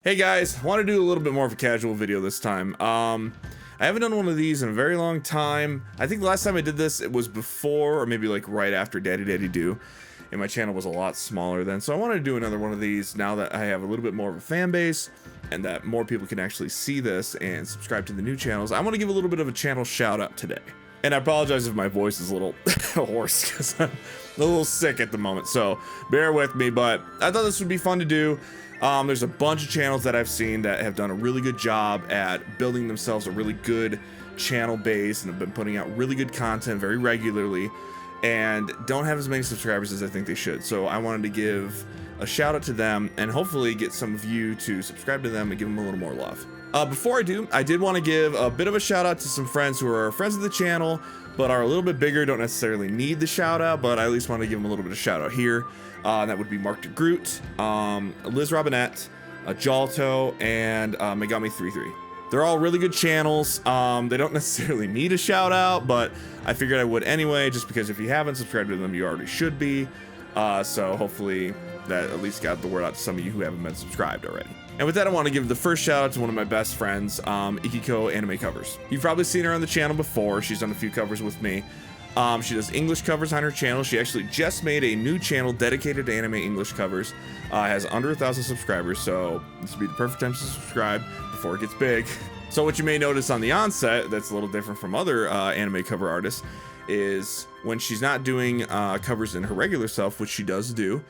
Hey guys, I want to do a little bit more of a casual video this time. I haven't done one of these in a very long time. I think the last time I did this, it was before or maybe like right after Daddy Do, and my channel was a lot smaller then. So I wanted to do another one of these now that I have a little bit more of a fan base and that more people can actually see this and subscribe to the new channels. I want to give a little bit of a channel shout out today. And I apologize if my voice is a little hoarse because I'm a little sick at the moment, so bear with me, but I thought this would be fun to do. There's a bunch of channels that I've seen that have done a really good job at building themselves a really good channel base and have been putting out really good content very regularly and don't have as many subscribers as I think they should. So I wanted to give a shout out to them and hopefully get some of you to subscribe to them and give them a little more love. Before I do, I did want to give a bit of a shout out to some friends who are friends of the channel but are a little bit bigger, don't necessarily need the shout out, but I at least want to give them a little bit of shout out here. That would be Mark DeGroot, Liz Robinette, Jalto, and Megami33. They're all really good channels. They don't necessarily need a shout out, but I figured I would anyway, just because if you haven't subscribed to them, you already should be. So hopefully that at least got the word out to some of you who haven't been subscribed already. And with that, I want to give the first shout out to one of my best friends, Ikiko Anime Covers. You've probably seen her on the channel before. She's done a few covers with me. She does English covers on her channel. She actually just made a new channel dedicated to anime English covers. Has under 1,000 subscribers, so this would be the perfect time to subscribe before it gets big. So what you may notice on the onset that's a little different from other anime cover artists is when she's not doing covers in her regular self, which she does do,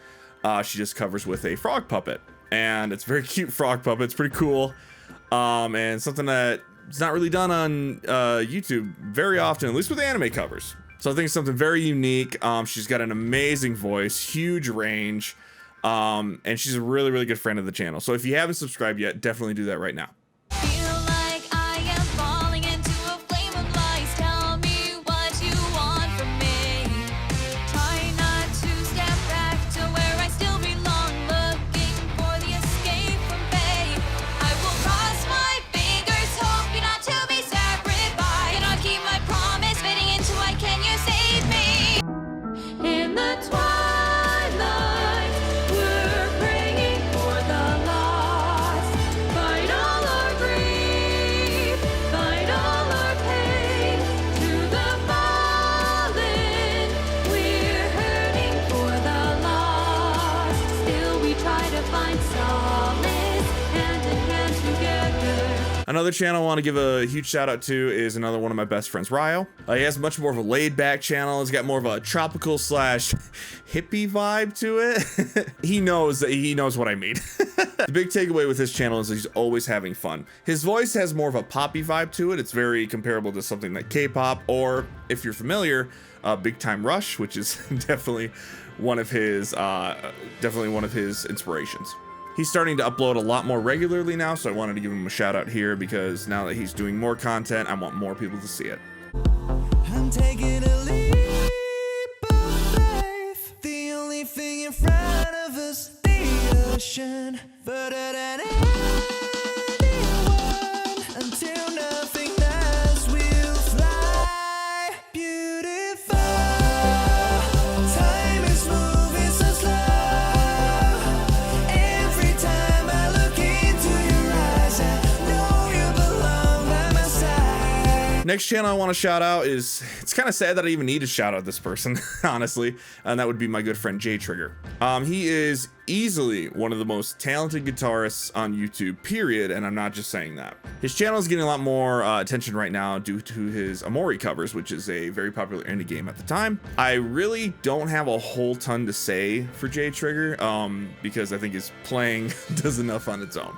she just covers with a frog puppet. And it's a very cute frog puppet. It's pretty cool. And something that it's not really done on YouTube very often, at least with anime covers. So I think it's something very unique. She's got an amazing voice, huge range, and she's a really, really good friend of the channel. So if you haven't subscribed yet, definitely do that right now. Another channel I want to give a huge shout out to is another one of my best friends, Ryo. He has much more of a laid back channel. He's got more of a tropical / hippie vibe to it. He knows what I mean. The big takeaway with his channel is he's always having fun. His voice has more of a poppy vibe to it. It's very comparable to something like K-pop, or if you're familiar, Big Time Rush, which is definitely one of his inspirations. He's starting to upload a lot more regularly now, so I wanted to give him a shout out here because now that he's doing more content, I want more people to see it. I'm taking a leap of faith. The only thing in front of us, the ocean, further than anyone, until nothing else will fly. Beautiful. Time is moving so slow. Next channel I want to shout out is, it's kind of sad that I even need to shout out this person, honestly, and that would be my good friend J Trigger. He is easily one of the most talented guitarists on YouTube, period, and I'm not just saying that. His channel is getting a lot more attention right now due to his Amori covers, which is a very popular indie game at the time. I really don't have a whole ton to say for J Trigger, because I think his playing does enough on its own.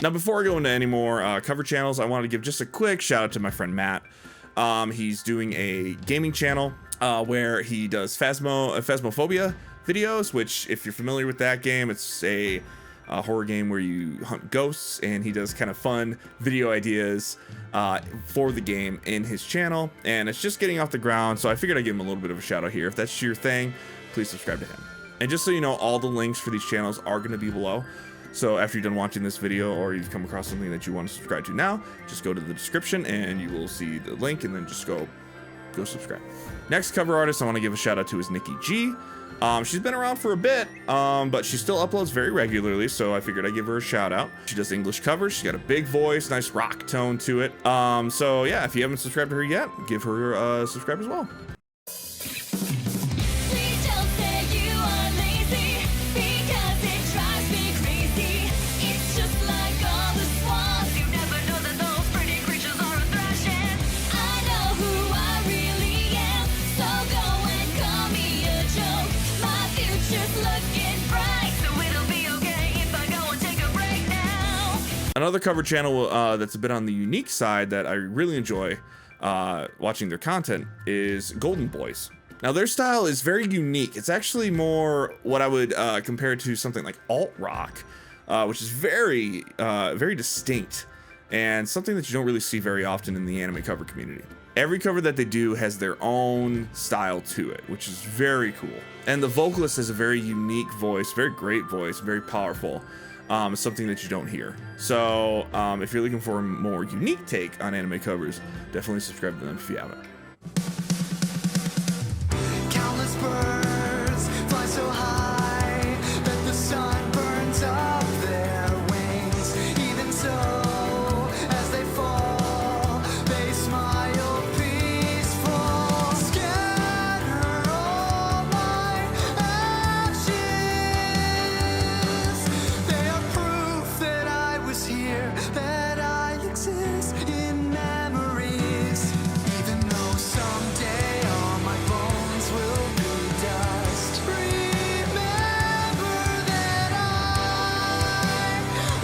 Now, before I go into any more cover channels, I wanted to give just a quick shout out to my friend Matt. He's doing a gaming channel where he does Phasmophobia, videos, which if you're familiar with that game, it's a horror game where you hunt ghosts, and he does kind of fun video ideas for the game in his channel, and it's just getting off the ground, so I figured I'd give him a little bit of a shout out here. If that's your thing, please subscribe to him. And just so you know, all the links for these channels are going to be below. So after you're done watching this video, or you've come across something that you want to subscribe to now, just go to the description and you will see the link, and then just go subscribe. Next cover artist I want to give a shout out to is Nikki G. She's been around for a bit, but she still uploads very regularly, so I figured I'd give her a shout out. She does English covers. She's got a big voice, nice rock tone to it. So yeah, if you haven't subscribed to her yet, give her a subscribe as well. Another cover channel that's a bit on the unique side that I really enjoy watching their content is Golden Boys. Now their style is very unique. It's actually more what I would compare to something like alt rock, which is very distinct and something that you don't really see very often in the anime cover community. Every cover that they do has their own style to it, which is very cool. And the vocalist has a very unique voice, very great voice, very powerful. Something that you don't hear. So if you're looking for a more unique take on anime covers, definitely subscribe to them if you haven't. Countless birds fly so high that the sun burns up their wings. Even so, as they fall, they smile peaceful. Scatter all my ashes. They are proof that I was here, that I exist in memories. Even though someday all my bones will be dust, remember that I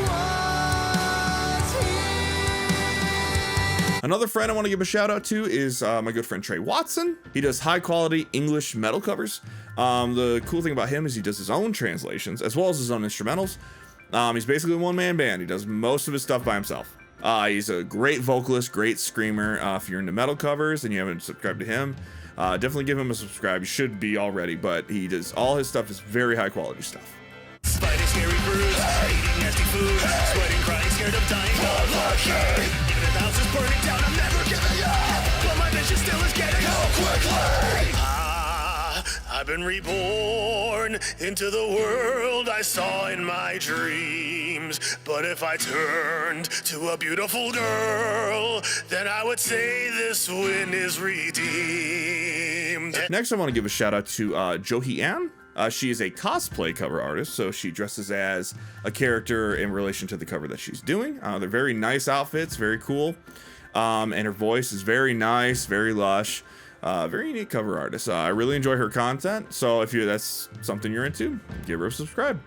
was here. Another friend I want to give a shout out to is my good friend Trey Watson. He does high quality English metal covers. The cool thing about him is he does his own translations as well as his own instrumentals. He's basically a one-man band. He does most of his stuff by himself. He's a great vocalist, great screamer. If you're into metal covers and you haven't subscribed to him, definitely give him a subscribe. You should be already, but he does all his stuff is very high quality stuff. Fighting scary brews, eating nasty food, sweating, crying, scared of dying. Even if the house is burning down, I'm never giving up. But my mission still is getting out quickly. I've been reborn into the world I saw in my dreams. But if I turned to a beautiful girl, then I would say this win is redeemed. Next, I want to give a shout out to Johi Ann. She is a cosplay cover artist, so she dresses as a character in relation to the cover that she's doing. They're very nice outfits, very cool, and her voice is very nice, very lush. Very unique cover artist. I really enjoy her content, so if that's something you're into, give her a subscribe.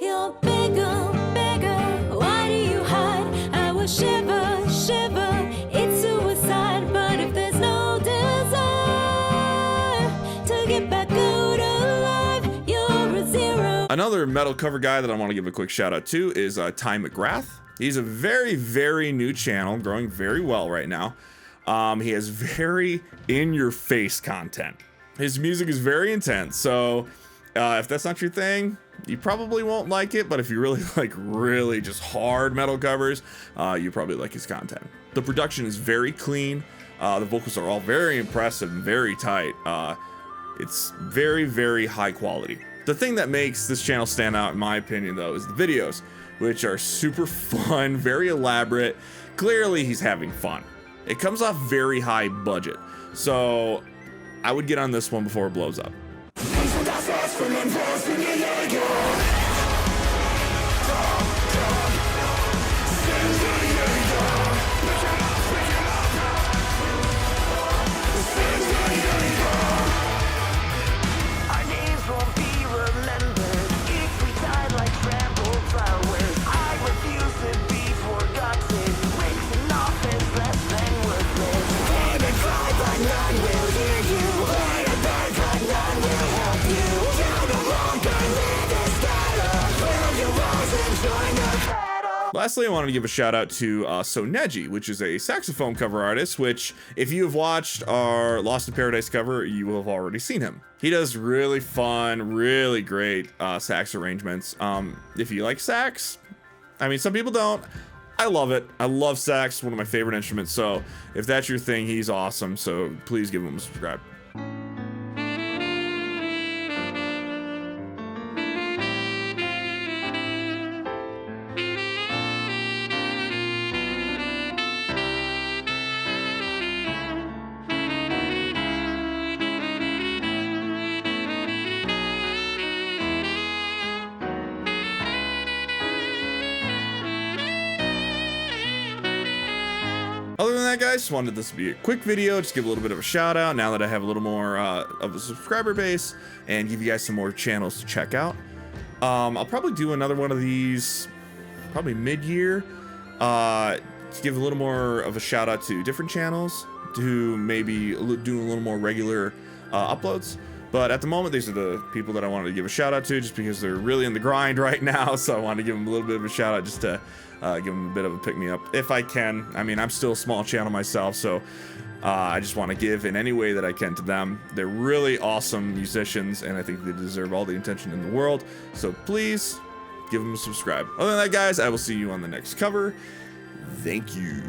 You're bigger, bigger, why do you hide? I will shiver, shiver, it's suicide. But if there's no desire to get back out alive, you're a zero. Another metal cover guy that I want to give a quick shout out to is Ty McGrath. He's a very new channel, growing very well right now. He has very in-your-face content. His music is very intense, so if that's not your thing, you probably won't like it, but if you really like really just hard metal covers, you probably like his content. The production is very clean. The vocals are all very impressive and very tight. It's very high quality. The thing that makes this channel stand out, in my opinion, though, is the videos, which are super fun, very elaborate. Clearly, he's having fun. It comes off very high budget, so I would get on this one before it blows up. Lastly, I wanted to give a shout out to Sonoji, which is a saxophone cover artist, which if you have watched our Lost in Paradise cover, you will have already seen him. He does really fun, really great sax arrangements. If you like sax, I mean, some people don't. I love it. I love sax, one of my favorite instruments. So if that's your thing, he's awesome. So please give him a subscribe. Other than that, guys, just wanted this to be a quick video, just give a little bit of a shout out now that I have a little more of a subscriber base, and give you guys some more channels to check out. I'll probably do another one of these probably mid-year to give a little more of a shout out to different channels, to maybe do a little more regular uploads. But at the moment, these are the people that I wanted to give a shout out to, just because they're really in the grind right now. So I wanted to give them a little bit of a shout out, just to give them a bit of a pick me up if I can. I mean, I'm still a small channel myself, so I just want to give in any way that I can to them. They're really awesome musicians, and I think they deserve all the attention in the world. So please give them a subscribe. Other than that, guys, I will see you on the next cover. Thank you.